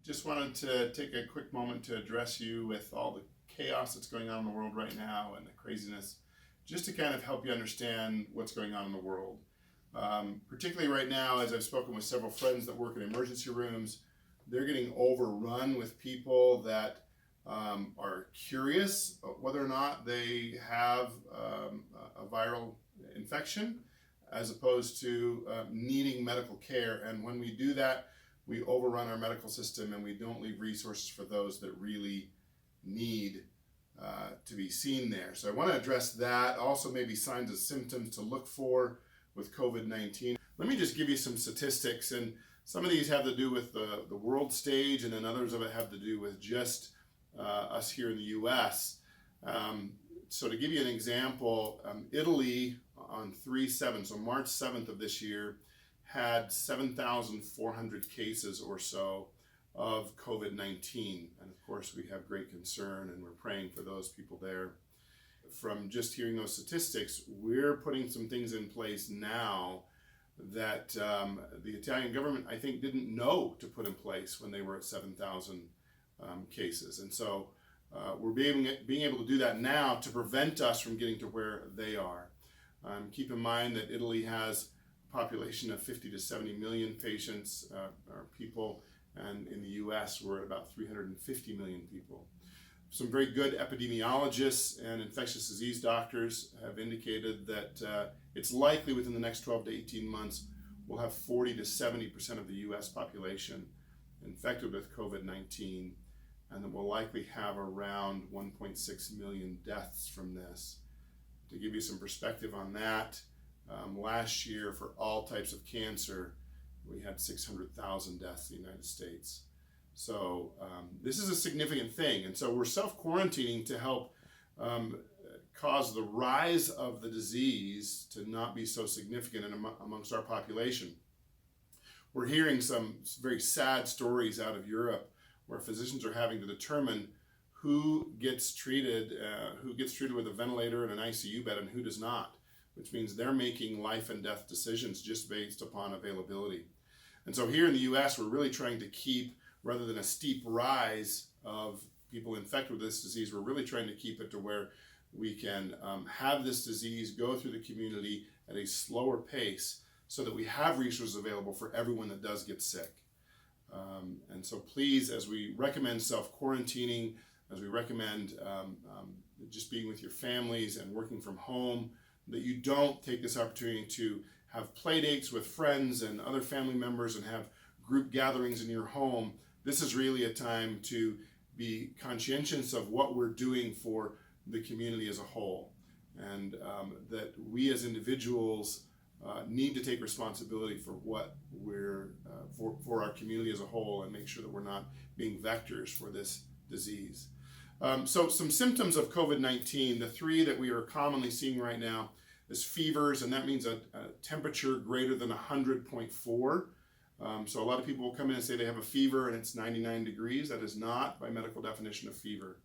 just wanted to take a quick moment to address you with all the chaos that's going on in the world right now and the craziness, just to kind of help you understand what's going on in the world. Particularly right now, as I've spoken with several friends that work in emergency rooms, they're getting overrun with people that are curious whether or not they have a viral infection, as opposed to needing medical care. And when we do that, we overrun our medical system and we don't leave resources for those that really need to be seen there. So I want to address that. Also, maybe signs and symptoms to look for with COVID-19. Let me just give you some statistics, and some of these have to do with the world stage, and then others of it have to do with just us here in the US. So to give you an example, Italy on 3/7, so March 7th of this year, had 7,400 cases or so of COVID-19. And of course, we have great concern and we're praying for those people there. From just hearing those statistics, we're putting some things in place now that the Italian government, I think, didn't know to put in place when they were at 7,000 cases. And so we're being able to do that now to prevent us from getting to where they are. Keep in mind that Italy has population of 50 to 70 million patients or people, and in the US we're at about 350 million people. Some very good epidemiologists and infectious disease doctors have indicated that it's likely within the next 12 to 18 months we'll have 40 to 70% of the US population infected with COVID-19, and that we'll likely have around 1.6 million deaths from this. To give you some perspective on that, last year for all types of cancer, we had 600,000 deaths in the United States. So this is a significant thing. And so we're self-quarantining to help cause the rise of the disease to not be so significant amongst our population. We're hearing some very sad stories out of Europe where physicians are having to determine who gets treated with a ventilator and an ICU bed and who does not, which means they're making life and death decisions just based upon availability. And so here in the US, we're really trying to keep, rather than a steep rise of people infected with this disease, we're really trying to keep it to where we can have this disease go through the community at a slower pace so that we have resources available for everyone that does get sick. And so please, as we recommend self-quarantining, as we recommend just being with your families and working from home, that you don't take this opportunity to have play dates with friends and other family members and have group gatherings in your home. This is really a time to be conscientious of what we're doing for the community as a whole, and that we as individuals need to take responsibility for what we're for our community as a whole, and make sure that we're not being vectors for this disease. So some symptoms of COVID-19, the three that we are commonly seeing right now is fevers, and that means a temperature greater than 100.4. So a lot of people will come in and say they have a fever and it's 99 degrees. That is not by medical definition of fever.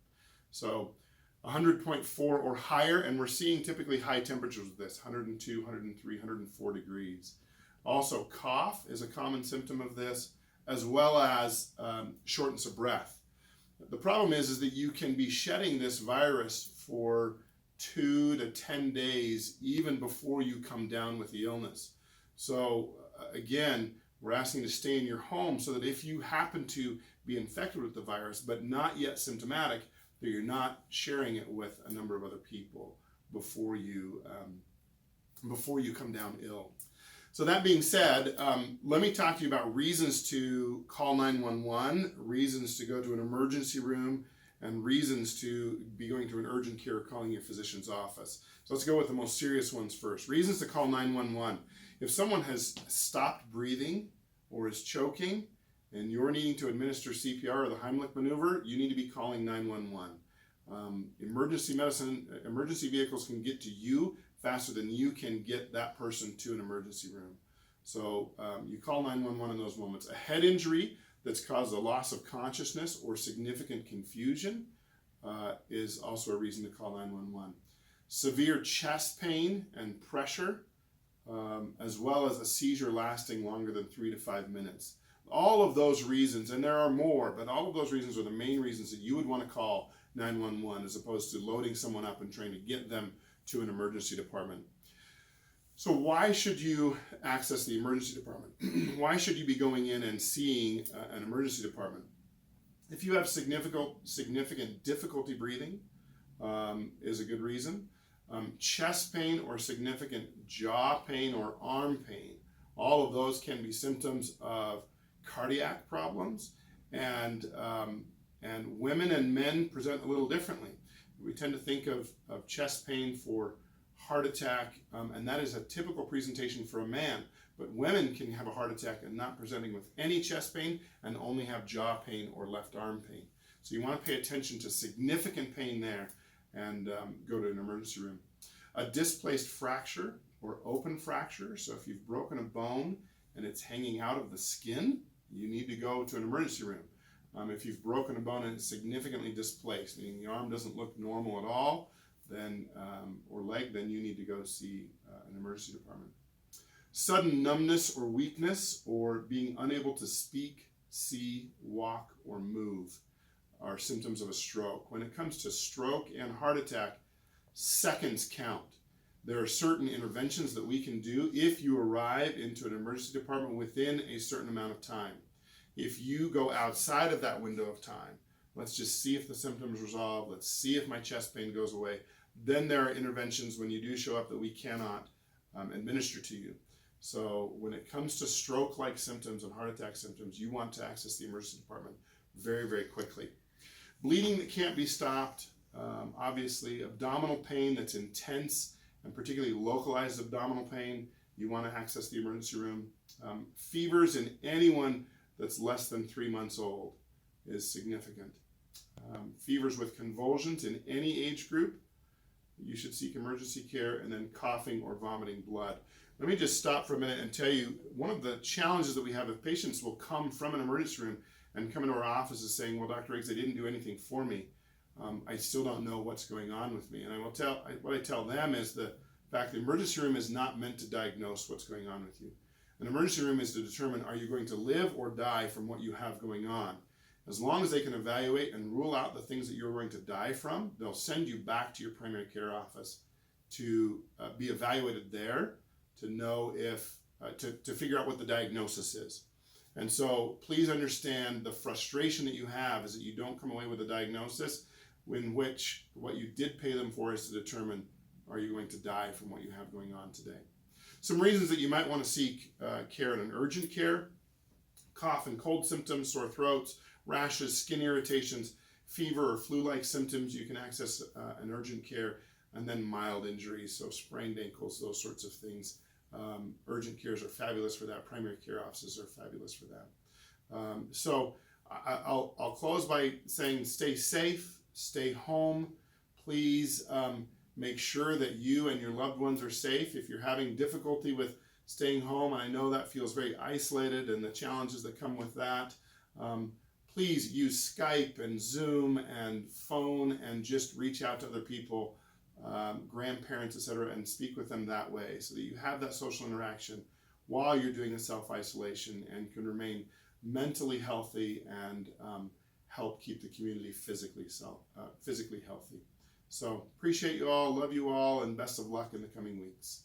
So 100.4 or higher, and we're seeing typically high temperatures with this, 102, 103, 104 degrees. Also, cough is a common symptom of this, as well as shortness of breath. The problem is that you can be shedding this virus for 2 to 10 days even before you come down with the illness. So again, we're asking you to stay in your home so that if you happen to be infected with the virus but not yet symptomatic, that you're not sharing it with a number of other people before you come down ill. So that being said, let me talk to you about reasons to call 911, reasons to go to an emergency room, and reasons to be going to an urgent care or calling your physician's office. So let's go with the most serious ones first. Reasons to call 911. If someone has stopped breathing or is choking and you're needing to administer CPR or the Heimlich maneuver, you need to be calling 911. Emergency vehicles can get to you faster than you can get that person to an emergency room. So you call 911 in those moments. A head injury that's caused a loss of consciousness or significant confusion is also a reason to call 911. Severe chest pain and pressure, as well as a seizure lasting longer than 3 to 5 minutes. All of those reasons, and there are more, but all of those reasons are the main reasons that you would want to call 911 as opposed to loading someone up and trying to get them to an emergency department. So why should you access the emergency department? Why should you be going in and seeing an emergency department? If you have significant difficulty breathing, is a good reason. Chest pain or significant jaw pain or arm pain, all of those can be symptoms of cardiac problems, and women and men present a little differently. We tend to think of chest pain for heart attack, and that is a typical presentation for a man, but women can have a heart attack and not presenting with any chest pain and only have jaw pain or left arm pain. So you want to pay attention to significant pain there and go to an emergency room. A displaced fracture or open fracture, so if you've broken a bone and it's hanging out of the skin, you need to go to an emergency room. If you've broken a bone and it's significantly displaced, meaning the arm doesn't look normal at all, then or leg, then you need to go see an emergency department. Sudden numbness or weakness or being unable to speak, see, walk, or move are symptoms of a stroke. When it comes to stroke and heart attack, seconds count. There are certain interventions that we can do if you arrive into an emergency department within a certain amount of time. If you go outside of that window of time, let's just see if the symptoms resolve, let's see if my chest pain goes away, then there are interventions when you do show up that we cannot administer to you. So when it comes to stroke-like symptoms and heart attack symptoms, you want to access the emergency department very, very quickly. Bleeding that can't be stopped, obviously abdominal pain that's intense and particularly localized abdominal pain, you want to access the emergency room. Fevers in anyone that's less than 3 months old is significant. Fevers with convulsions in any age group, you should seek emergency care, and then coughing or vomiting blood. Let me just stop for a minute and tell you, one of the challenges that we have if patients will come from an emergency room and come into our offices saying, well, Dr. Riggs, they didn't do anything for me. I still don't know what's going on with me. And what I tell them is the fact the emergency room is not meant to diagnose what's going on with you. An emergency room is to determine, are you going to live or die from what you have going on? As long as they can evaluate and rule out the things that you're going to die from, they'll send you back to your primary care office to be evaluated there, to know if, to figure out what the diagnosis is. And so please understand the frustration that you have is that you don't come away with a diagnosis in which what you did pay them for is to determine, are you going to die from what you have going on today? Some reasons that you might want to seek care in an urgent care: cough and cold symptoms, sore throats, rashes, skin irritations, fever or flu-like symptoms, you can access an urgent care, and then mild injuries, so sprained ankles, those sorts of things. Urgent cares are fabulous for that. Primary care offices are fabulous for that. So I'll close by saying stay safe, stay home. Please make sure that you and your loved ones are safe. If you're having difficulty with staying home, and I know that feels very isolated and the challenges that come with that, please use Skype and Zoom and phone and just reach out to other people, grandparents, etc., and speak with them that way so that you have that social interaction while you're doing the self-isolation and can remain mentally healthy and help keep the community physically healthy. So appreciate you all, love you all, and best of luck in the coming weeks.